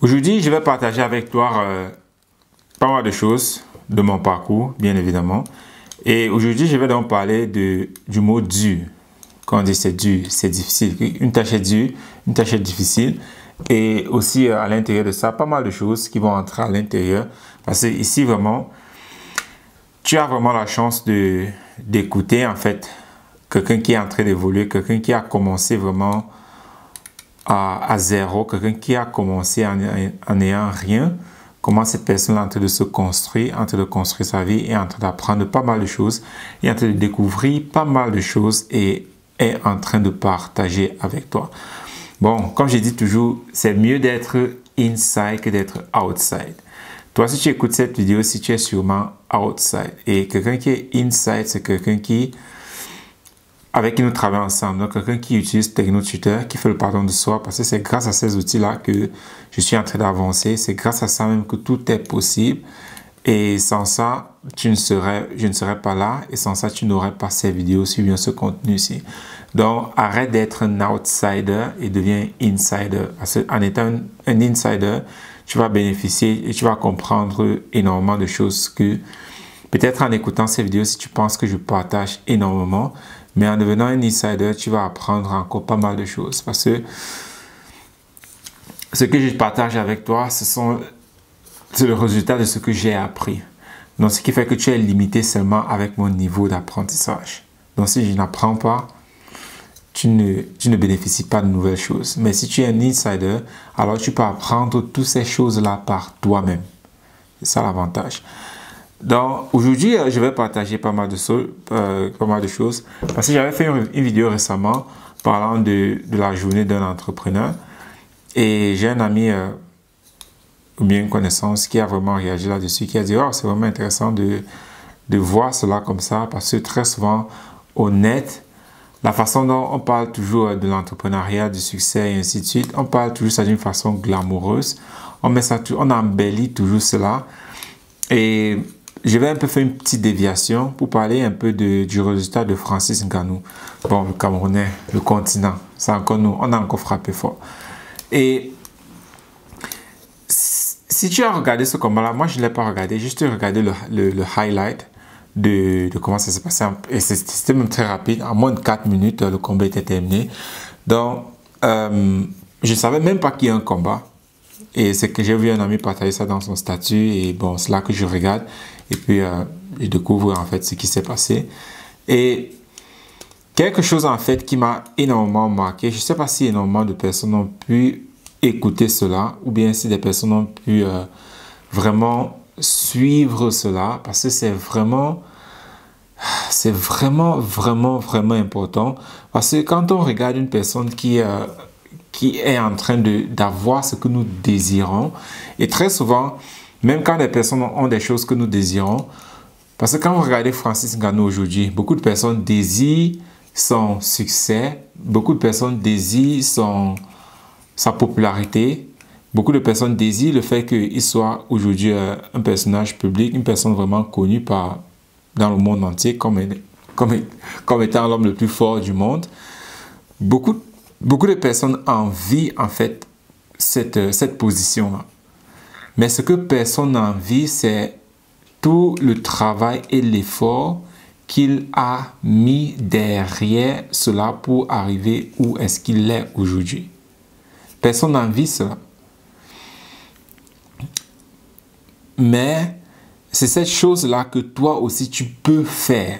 Aujourd'hui, je vais partager avec toi pas mal de choses de mon parcours, bien évidemment. Et aujourd'hui, je vais donc parler du mot dur. Quand on dit c'est dur, c'est difficile. Une tâche est dure, une tâche est difficile. Et aussi, à l'intérieur de ça, pas mal de choses qui vont entrer à l'intérieur. Parce que ici, vraiment, tu as vraiment la chance d'écouter, en fait, quelqu'un qui est en train d'évoluer, quelqu'un qui a commencé vraiment à zéro, quelqu'un qui a commencé en n'ayant rien, comment cette personne est en train de se construire, en train de construire sa vie, est en train d'apprendre pas mal de choses, est en train de découvrir pas mal de choses et est en train de partager avec toi. Bon, comme je dis toujours, c'est mieux d'être inside que d'être outside. Toi, si tu écoutes cette vidéo, si tu es sûrement outside. Et quelqu'un qui est inside, c'est quelqu'un avec qui nous travaillons ensemble. Donc, quelqu'un qui utilise TechnoTutor, qui fait le pardon de soi, parce que c'est grâce à ces outils-là que je suis en train d'avancer. C'est grâce à ça même que tout est possible. Et sans ça, je ne serais pas là. Et sans ça, tu n'aurais pas ces vidéos, si bien ce contenu ici. Donc, arrête d'être un outsider et deviens insider. Parce qu'en étant un insider, tu vas bénéficier et tu vas comprendre énormément de choses que peut-être en écoutant ces vidéos, si tu penses que je partage énormément, mais en devenant un insider, tu vas apprendre encore pas mal de choses. Parce que ce que je partage avec toi, c'est le résultat de ce que j'ai appris. Donc, ce qui fait que tu es limité seulement avec mon niveau d'apprentissage. Donc, si je n'apprends pas, tu ne bénéficies pas de nouvelles choses. Mais si tu es un insider, alors tu peux apprendre toutes ces choses-là par toi-même. C'est ça l'avantage. Donc, aujourd'hui, je vais partager pas mal de choses. Parce que j'avais fait une vidéo récemment parlant de la journée d'un entrepreneur. Et j'ai un ami, ou bien une connaissance, qui a vraiment réagi là-dessus, qui a dit « Oh, c'est vraiment intéressant de voir cela comme ça. » Parce que très souvent, au net, la façon dont on parle toujours de l'entrepreneuriat, du succès et ainsi de suite, on parle toujours ça d'une façon glamoureuse. On embellit toujours cela. Et je vais un peu faire une petite déviation pour parler un peu du résultat de Francis Ngannou. Bon, le Camerounais, le continent, c'est encore nous, on a encore frappé fort. Et si tu as regardé ce combat-là, moi je ne l'ai pas regardé, juste regardé le highlight de comment ça s'est passé. Et c'était même très rapide, en moins de 4 minutes, le combat était terminé. Donc, je ne savais même pas qu'il y a un combat. Et c'est que j'ai vu un ami partager ça dans son statut. Et bon, c'est là que je regarde. Et puis, je découvre en fait ce qui s'est passé. Et quelque chose en fait qui m'a énormément marqué. Je ne sais pas si énormément de personnes ont pu écouter cela. Ou bien si des personnes ont pu vraiment suivre cela. Parce que c'est vraiment important. Parce que quand on regarde une personne qui est en train d'avoir ce que nous désirons. Et très souvent, même quand les personnes ont des choses que nous désirons, parce que quand vous regardez Francis Ngannou aujourd'hui, beaucoup de personnes désirent son succès, beaucoup de personnes désirent sa popularité, beaucoup de personnes désirent le fait qu'il soit aujourd'hui un personnage public, une personne vraiment connue dans le monde entier comme étant l'homme le plus fort du monde. Beaucoup de personnes envient en fait cette position-là. Mais ce que personne n'envie, c'est tout le travail et l'effort qu'il a mis derrière cela pour arriver où est-ce qu'il est aujourd'hui. Personne n'envie cela. Mais c'est cette chose-là que toi aussi tu peux faire.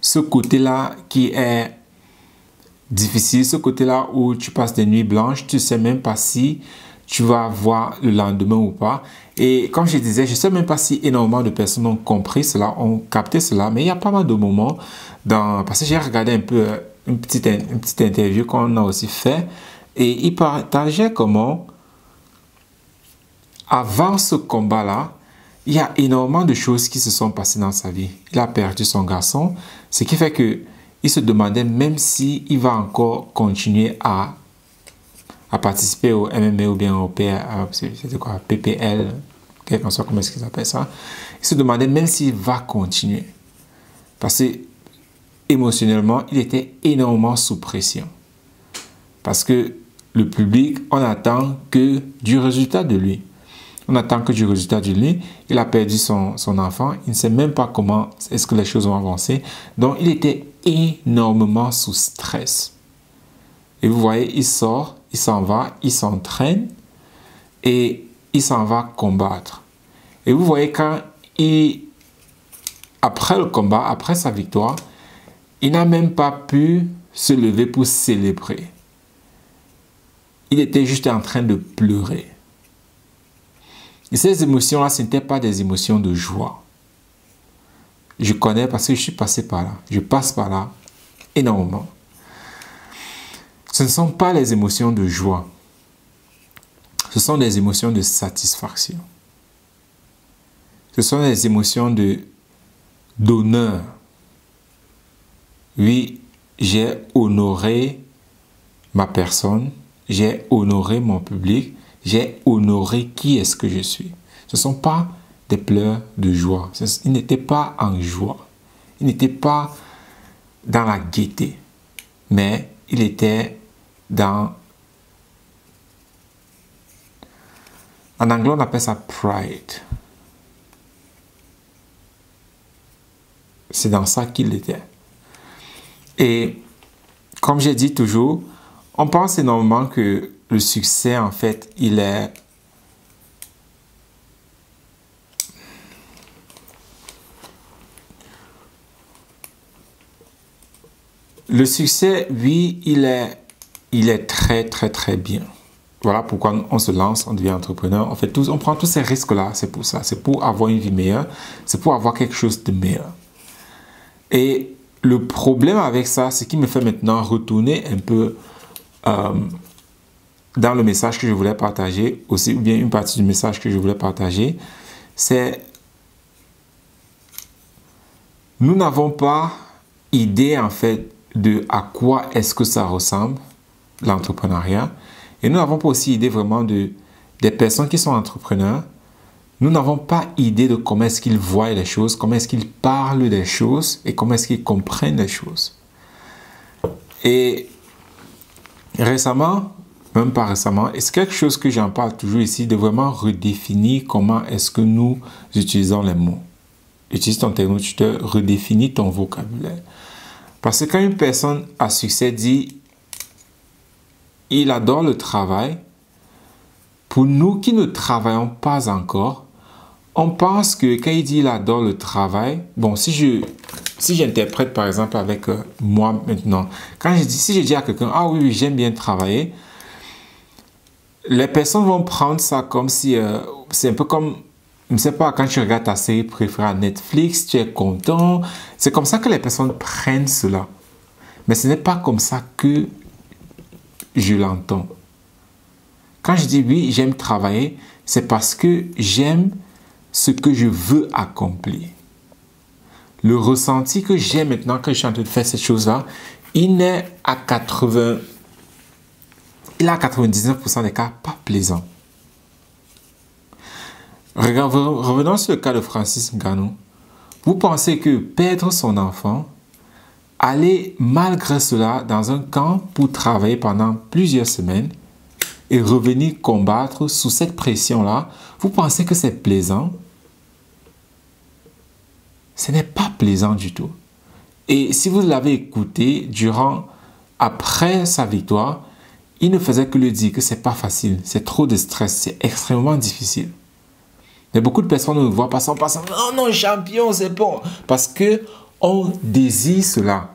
Ce côté-là qui est difficile, ce côté-là où tu passes des nuits blanches, tu ne sais même pas si tu vas voir le lendemain ou pas. Et comme je disais, je ne sais même pas si énormément de personnes ont compris cela, ont capté cela, mais il y a pas mal de moments, parce que j'ai regardé un peu une petite interview qu'on a aussi fait, et il partageait comment, avant ce combat-là, il y a énormément de choses qui se sont passées dans sa vie. Il a perdu son garçon, ce qui fait que il se demandait même s'il va encore continuer à participer au MMA ou bien au PPL, quel qu'on soit, comment est-ce qu'ils appellent ça. Il se demandait même s'il va continuer. Parce que émotionnellement, il était énormément sous pression. Parce que le public, on attend que du résultat de lui. On attend que du résultat de lui. Il a perdu son enfant. Il ne sait même pas comment est-ce que les choses vont avancer. Donc, il était énormément sous stress. Et vous voyez, il sort, il s'en va, il s'entraîne et il s'en va combattre. Et vous voyez, après le combat, après sa victoire, il n'a même pas pu se lever pour célébrer. Il était juste en train de pleurer. Et ces émotions-là, ce n'étaient pas des émotions de joie. Je connais parce que je suis passé par là. Je passe par là énormément. Ce ne sont pas les émotions de joie. Ce sont des émotions de satisfaction. Ce sont des émotions d'honneur. Oui, j'ai honoré ma personne. J'ai honoré mon public. J'ai honoré qui est-ce que je suis. Ce ne sont pas des pleurs de joie. Il n'était pas en joie. Il n'était pas dans la gaieté. Mais il était dans... En anglais, on appelle ça pride. C'est dans ça qu'il était. Et comme j'ai dit toujours, on pense énormément que le succès, en fait, il est... Le succès, oui, il est très, très, très bien. Voilà pourquoi on se lance, on devient entrepreneur. On prend tous ces risques-là, c'est pour ça. C'est pour avoir une vie meilleure, c'est pour avoir quelque chose de meilleur. Et le problème avec ça, c'est qu'il me fait maintenant retourner un peu dans le message que je voulais partager, aussi, ou bien une partie du message que je voulais partager, c'est nous n'avons pas idée en fait de à quoi est-ce que ça ressemble, l'entrepreneuriat, et nous n'avons pas aussi idée vraiment des personnes qui sont entrepreneurs. Nous n'avons pas idée de comment est-ce qu'ils voient les choses, comment est-ce qu'ils parlent des choses et comment est-ce qu'ils comprennent les choses. Et récemment, même pas récemment, et c'est quelque chose que j'en parle toujours ici, de vraiment redéfinir comment est-ce que nous utilisons les mots. Utilise ton interlocuteur, redéfinis ton vocabulaire. Parce que quand une personne à succès dit « il adore le travail », pour nous qui ne travaillons pas encore, on pense que quand il dit « il adore le travail », bon, si j'interprète par exemple avec moi maintenant, si je dis à quelqu'un « ah oui, j'aime bien travailler », les personnes vont prendre ça comme si, c'est un peu comme, je ne sais pas, quand tu regardes ta série préférée à Netflix, tu es content. C'est comme ça que les personnes prennent cela. Mais ce n'est pas comme ça que je l'entends. Quand je dis oui, j'aime travailler, c'est parce que j'aime ce que je veux accomplir. Le ressenti que j'ai maintenant que je suis en train de faire cette chose-là, il est à 99% des cas pas plaisant. Revenons sur le cas de Francis Ngannou. Vous pensez que perdre son enfant, aller malgré cela dans un camp pour travailler pendant plusieurs semaines et revenir combattre sous cette pression-là, vous pensez que c'est plaisant? Ce n'est pas plaisant du tout. Et si vous l'avez écouté après sa victoire, il ne faisait que lui dire que c'est pas facile, c'est trop de stress, c'est extrêmement difficile. Mais beaucoup de personnes ne le voient pas en passant. Oh non, champion, c'est bon. Parce que on désire cela.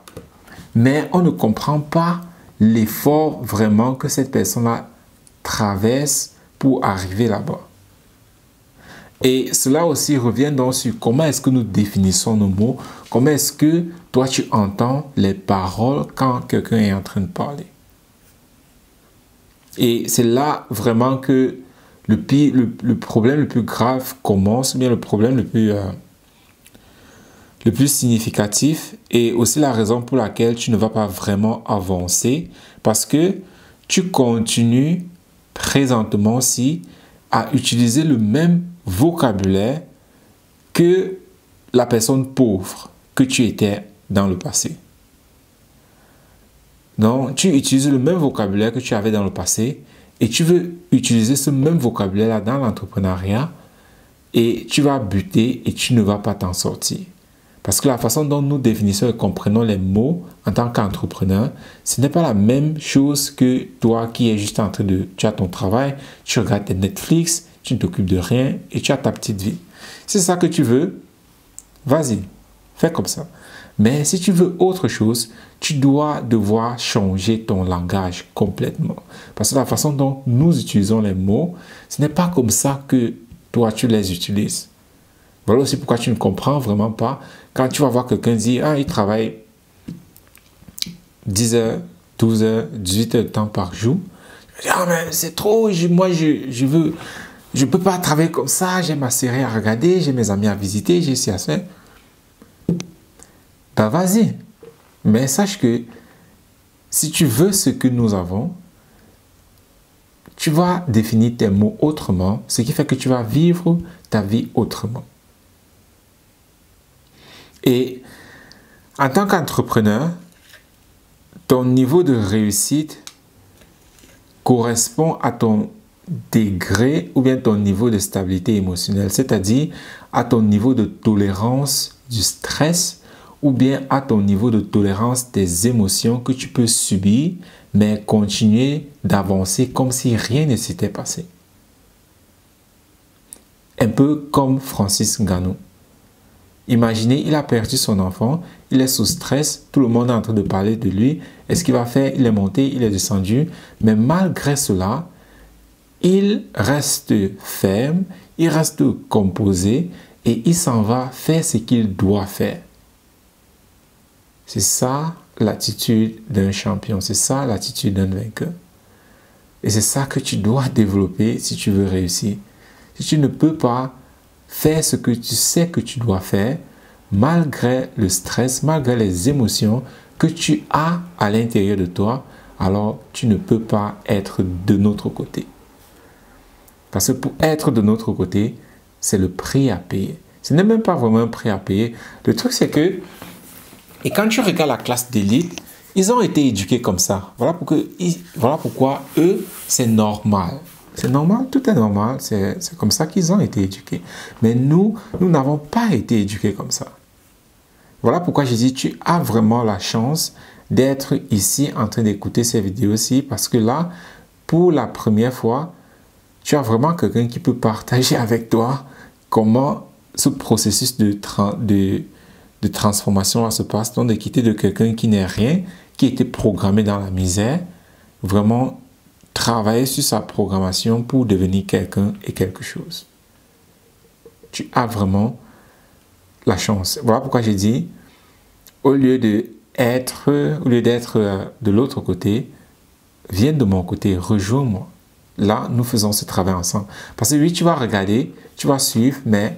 Mais on ne comprend pas l'effort vraiment que cette personne-là traverse pour arriver là-bas. Et cela aussi revient donc sur comment est-ce que nous définissons nos mots. Comment est-ce que toi tu entends les paroles quand quelqu'un est en train de parler. Et c'est là vraiment que le problème le plus grave commence, ou bien le problème le plus significatif, et aussi la raison pour laquelle tu ne vas pas vraiment avancer, parce que tu continues présentement aussi à utiliser le même vocabulaire que la personne pauvre que tu étais dans le passé. Donc, tu utilises le même vocabulaire que tu avais dans le passé et tu veux utiliser ce même vocabulaire-là dans l'entrepreneuriat et tu vas buter et tu ne vas pas t'en sortir. Parce que la façon dont nous définissons et comprenons les mots en tant qu'entrepreneur, ce n'est pas la même chose que toi qui es juste en train de... Tu as ton travail, tu regardes tes Netflix, tu ne t'occupes de rien et tu as ta petite vie. Si c'est ça que tu veux, vas-y, fais comme ça. Mais si tu veux autre chose, tu dois devoir changer ton langage complètement. Parce que la façon dont nous utilisons les mots, ce n'est pas comme ça que toi tu les utilises. Voilà aussi pourquoi tu ne comprends vraiment pas quand tu vas voir quelqu'un dire « Ah, il travaille 10 heures, 12 heures, 18 heures de temps par jour. » Ah, mais c'est trop, moi je peux pas travailler comme ça, j'ai ma série à regarder, j'ai mes amis à visiter, j'ai ci à faire. Ben vas-y. Mais sache que si tu veux ce que nous avons, tu vas définir tes mots autrement, ce qui fait que tu vas vivre ta vie autrement. Et en tant qu'entrepreneur, ton niveau de réussite correspond à ton degré ou bien ton niveau de stabilité émotionnelle, c'est-à-dire à ton niveau de tolérance du stress ou bien à ton niveau de tolérance des émotions que tu peux subir, mais continuer d'avancer comme si rien ne s'était passé. Un peu comme Francis Ngannou. Imaginez, il a perdu son enfant, il est sous stress, tout le monde est en train de parler de lui. Est-ce qu'il va faire? Il est monté, il est descendu. Mais malgré cela, il reste ferme, il reste composé et il s'en va faire ce qu'il doit faire. C'est ça l'attitude d'un champion, c'est ça l'attitude d'un vainqueur. Et c'est ça que tu dois développer si tu veux réussir. Si tu ne peux pas faire ce que tu sais que tu dois faire, malgré le stress, malgré les émotions que tu as à l'intérieur de toi, alors tu ne peux pas être de notre côté. Parce que pour être de notre côté, c'est le prix à payer. Ce n'est même pas vraiment un prix à payer. Le truc, c'est que, et quand tu regardes la classe d'élite, ils ont été éduqués comme ça. Voilà pourquoi eux, c'est normal. C'est normal, tout est normal, c'est comme ça qu'ils ont été éduqués. Mais nous n'avons pas été éduqués comme ça. Voilà pourquoi je dis, tu as vraiment la chance d'être ici en train d'écouter ces vidéos-ci, parce que là, pour la première fois, tu as vraiment quelqu'un qui peut partager avec toi comment ce processus de transformation se passe, donc de quitter de quelqu'un qui n'est rien, qui était programmé dans la misère, vraiment travailler sur sa programmation pour devenir quelqu'un et quelque chose. Tu as vraiment la chance. Voilà pourquoi j'ai dit, au lieu d'être de l'autre côté, viens de mon côté, rejoins-moi. Là, nous faisons ce travail ensemble. Parce que oui, tu vas regarder, tu vas suivre, mais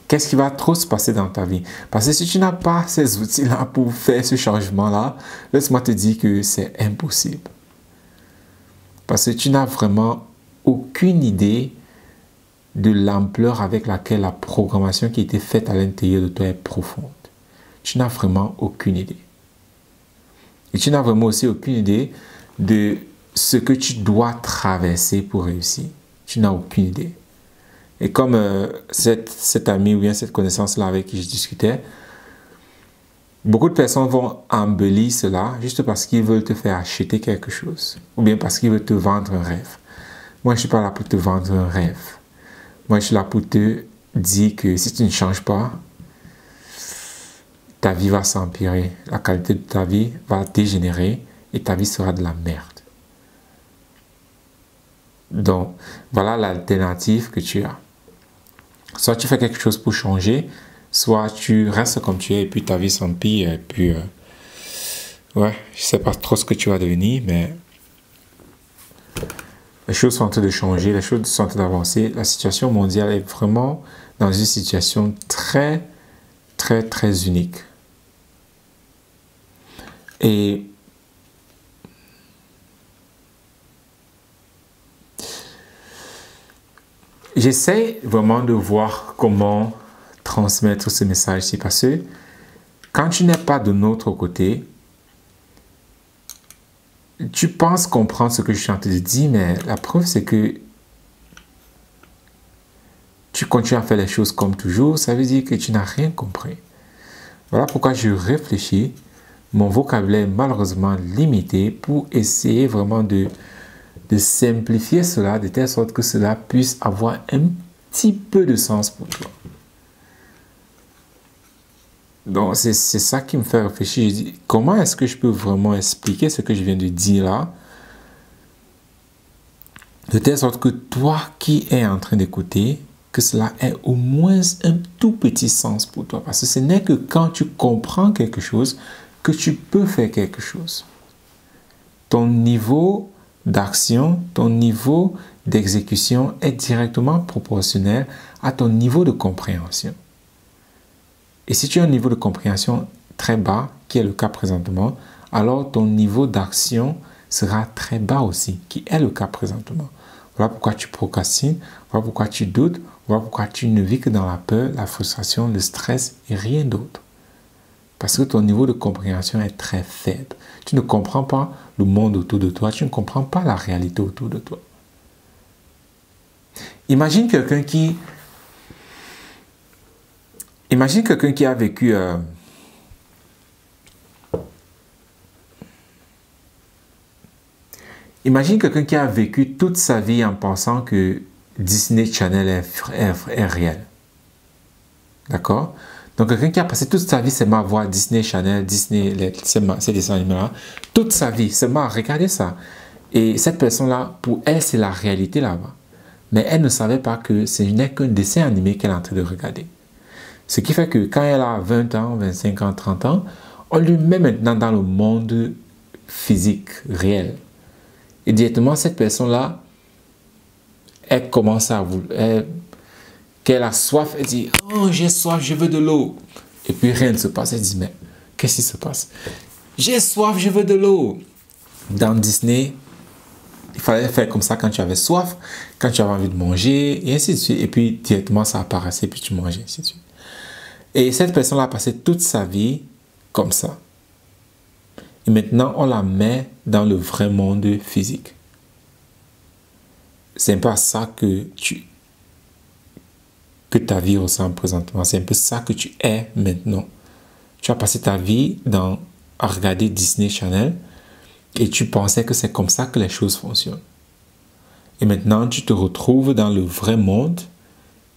qu'est-ce qui va trop se passer dans ta vie? Parce que si tu n'as pas ces outils-là pour faire ce changement-là, laisse-moi te dire que c'est impossible. Parce que tu n'as vraiment aucune idée de l'ampleur avec laquelle la programmation qui a été faite à l'intérieur de toi est profonde. Tu n'as vraiment aucune idée. Et tu n'as vraiment aussi aucune idée de ce que tu dois traverser pour réussir. Tu n'as aucune idée. Et comme cet ami ou bien cette connaissance-là avec qui je discutais, beaucoup de personnes vont embellir cela juste parce qu'ils veulent te faire acheter quelque chose. Ou bien parce qu'ils veulent te vendre un rêve. Moi, je ne suis pas là pour te vendre un rêve. Moi, je suis là pour te dire que si tu ne changes pas, ta vie va s'empirer. La qualité de ta vie va dégénérer et ta vie sera de la merde. Donc, voilà l'alternative que tu as. Soit tu fais quelque chose pour changer, soit tu restes comme tu es et puis ta vie s'empire et puis ouais, je sais pas trop ce que tu vas devenir, mais les choses sont en train de changer, les choses sont en train d'avancer. La situation mondiale est vraiment dans une situation très unique. Et j'essaie vraiment de voir comment transmettre ce message-ci parce que quand tu n'es pas de notre côté, tu penses comprendre ce que je suis en train de dire, mais la preuve, c'est que tu continues à faire les choses comme toujours, ça veut dire que tu n'as rien compris. Voilà pourquoi je réfléchis. Mon vocabulaire est malheureusement limité pour essayer vraiment de simplifier cela de telle sorte que cela puisse avoir un petit peu de sens pour toi. Donc, c'est ça qui me fait réfléchir. Je dis, comment est-ce que je peux vraiment expliquer ce que je viens de dire là, de telle sorte que toi qui es en train d'écouter, que cela ait au moins un tout petit sens pour toi. Parce que ce n'est que quand tu comprends quelque chose que tu peux faire quelque chose. Ton niveau d'action, ton niveau d'exécution est directement proportionnel à ton niveau de compréhension. Et si tu as un niveau de compréhension très bas, qui est le cas présentement, alors ton niveau d'action sera très bas aussi, qui est le cas présentement. Voilà pourquoi tu procrastines, voilà pourquoi tu doutes, voilà pourquoi tu ne vis que dans la peur, la frustration, le stress et rien d'autre. Parce que ton niveau de compréhension est très faible. Tu ne comprends pas le monde autour de toi, tu ne comprends pas la réalité autour de toi. Imagine quelqu'un qui a vécu imagine quelqu'un qui a vécu toute sa vie en pensant que Disney Channel est réel. D'accord? Donc, quelqu'un qui a passé toute sa vie seulement à voir Disney Channel, Disney, ces dessins animés-là, toute sa vie seulement à regarder ça. Et cette personne-là, pour elle, c'est la réalité là-bas. Mais elle ne savait pas que ce n'est qu'un dessin animé qu'elle est en train de regarder. Ce qui fait que quand elle a 20 ans, 25 ans, 30 ans, on lui met maintenant dans le monde physique, réel. Et directement, cette personne-là, elle commence à vouloir, qu'elle a soif, elle dit « Oh, j'ai soif, je veux de l'eau. » Et puis rien ne se passe. Elle dit « Mais qu'est-ce qui se passe? J'ai soif, je veux de l'eau. » Dans Disney, il fallait faire comme ça quand tu avais soif, quand tu avais envie de manger, et ainsi de suite. Et puis directement, ça apparaissait, puis tu mangeais, ainsi de suite. Et cette personne-là a passé toute sa vie comme ça. Et maintenant, on la met dans le vrai monde physique. C'est un peu à ça que ta vie ressemble présentement. C'est un peu ça que tu es maintenant. Tu as passé ta vie à regarder Disney Channel et tu pensais que c'est comme ça que les choses fonctionnent. Et maintenant, tu te retrouves dans le vrai monde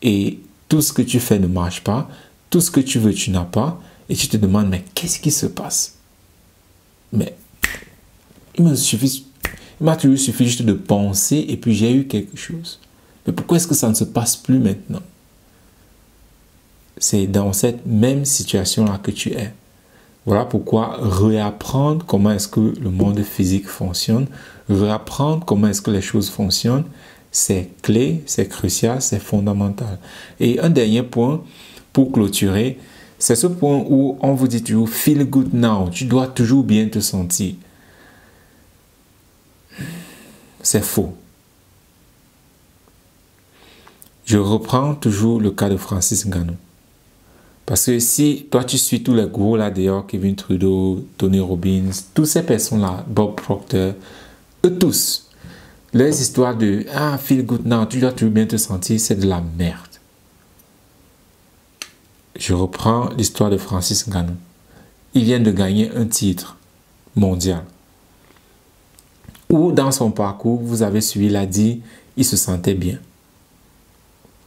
et tout ce que tu fais ne marche pas. Tout ce que tu veux, tu n'as pas. Et tu te demandes, mais qu'est-ce qui se passe? Mais il m'a toujours suffi juste de penser et puis j'ai eu quelque chose. Mais pourquoi est-ce que ça ne se passe plus maintenant? C'est dans cette même situation-là que tu es. Voilà pourquoi réapprendre comment est-ce que le monde physique fonctionne, réapprendre comment est-ce que les choses fonctionnent, c'est clé, c'est crucial, c'est fondamental. Et un dernier point pour clôturer, c'est ce point où on vous dit toujours « feel good now », tu dois toujours bien te sentir. C'est faux. Je reprends toujours le cas de Francis Ngannou. Parce que si toi tu suis tous les gros là dehors, Kevin Trudeau, Tony Robbins, toutes ces personnes-là, Bob Proctor, eux tous, leurs histoires de « ah, feel good now », tu dois toujours bien te sentir, c'est de la merde. Je reprends l'histoire de Francis Ngannou. Il vient de gagner un titre mondial. Où dans son parcours, vous avez suivi, il a dit, il se sentait bien.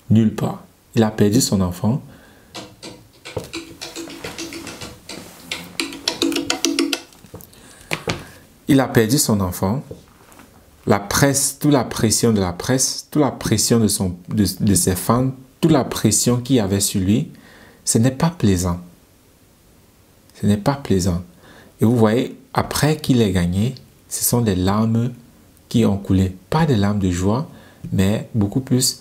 Nulle part. Il a perdu son enfant. Il a perdu son enfant. La presse, toute la pression de la presse, toute la pression de ses fans, toute la pression qu'il y avait sur lui, ce n'est pas plaisant. Ce n'est pas plaisant. Et vous voyez, après qu'il ait gagné, ce sont des larmes qui ont coulé. Pas des larmes de joie, mais beaucoup plus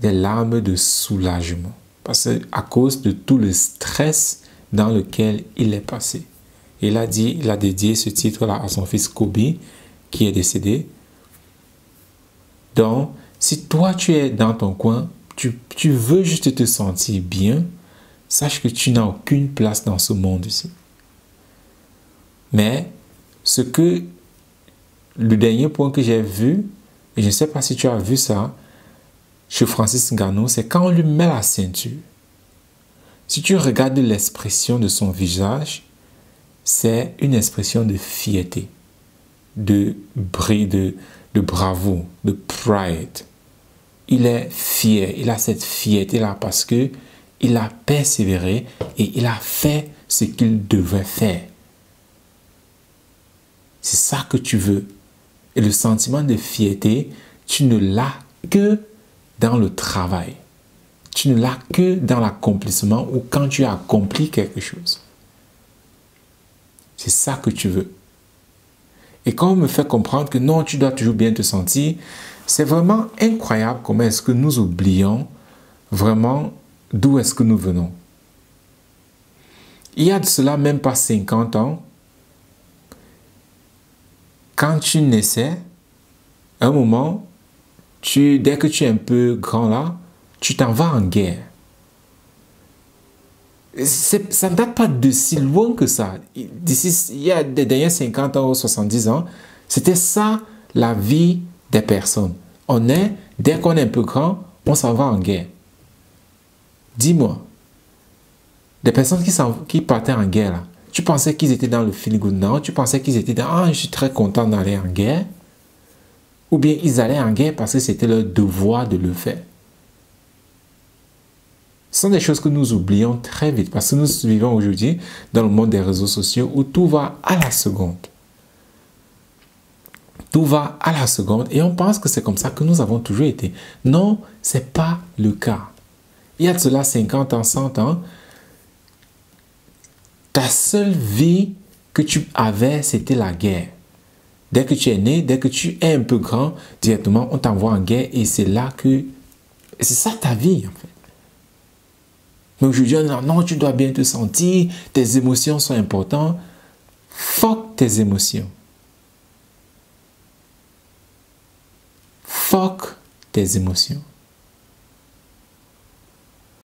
des larmes de soulagement. Parce qu'à cause de tout le stress dans lequel il est passé. Il a dédié ce titre-là à son fils Kobe, qui est décédé. Donc, si toi tu es dans ton coin, tu veux juste te sentir bien, sache que tu n'as aucune place dans ce monde ici. Mais ce que le dernier point que j'ai vu, et je ne sais pas si tu as vu ça, chez Francis Ngannou, c'est quand on lui met la ceinture. Si tu regardes l'expression de son visage, c'est une expression de fierté, de bravoure, de pride. Il est fier, il a cette fierté-là parce que il a persévéré et il a fait ce qu'il devait faire. C'est ça que tu veux. Et le sentiment de fierté, tu ne l'as que dans le travail. Tu ne l'as que dans l'accomplissement ou quand tu as accompli quelque chose. C'est ça que tu veux. Et quand on me fait comprendre que non, tu dois toujours bien te sentir, c'est vraiment incroyable comment est-ce que nous oublions vraiment d'où est-ce que nous venons. Il y a de cela même pas 50 ans, quand tu naissais, à un moment, dès que tu es un peu grand là, tu t'en vas en guerre. Ça ne date pas de si loin que ça. D'ici, il y a des derniers 50 ans ou 70 ans, c'était ça la vie des personnes. Dès qu'on est un peu grand, on s'en va en guerre. Dis-moi, des personnes qui partaient en guerre, là, tu pensais qu'ils étaient dans le feel good now? Tu pensais qu'ils étaient dans « Ah, je suis très content d'aller en guerre » ou bien ils allaient en guerre parce que c'était leur devoir de le faire. Ce sont des choses que nous oublions très vite parce que nous vivons aujourd'hui dans le monde des réseaux sociaux où tout va à la seconde. Tout va à la seconde et on pense que c'est comme ça que nous avons toujours été. Non, ce n'est pas le cas. Il y a de cela 50 ans, 100 ans, ta seule vie que tu avais, c'était la guerre. Dès que tu es né, dès que tu es un peu grand, directement, on t'envoie en guerre et c'est là que... C'est ça ta vie, en fait. Mais aujourd'hui, on dit non, tu dois bien te sentir, tes émotions sont importantes. Fuck tes émotions. Fuck tes émotions.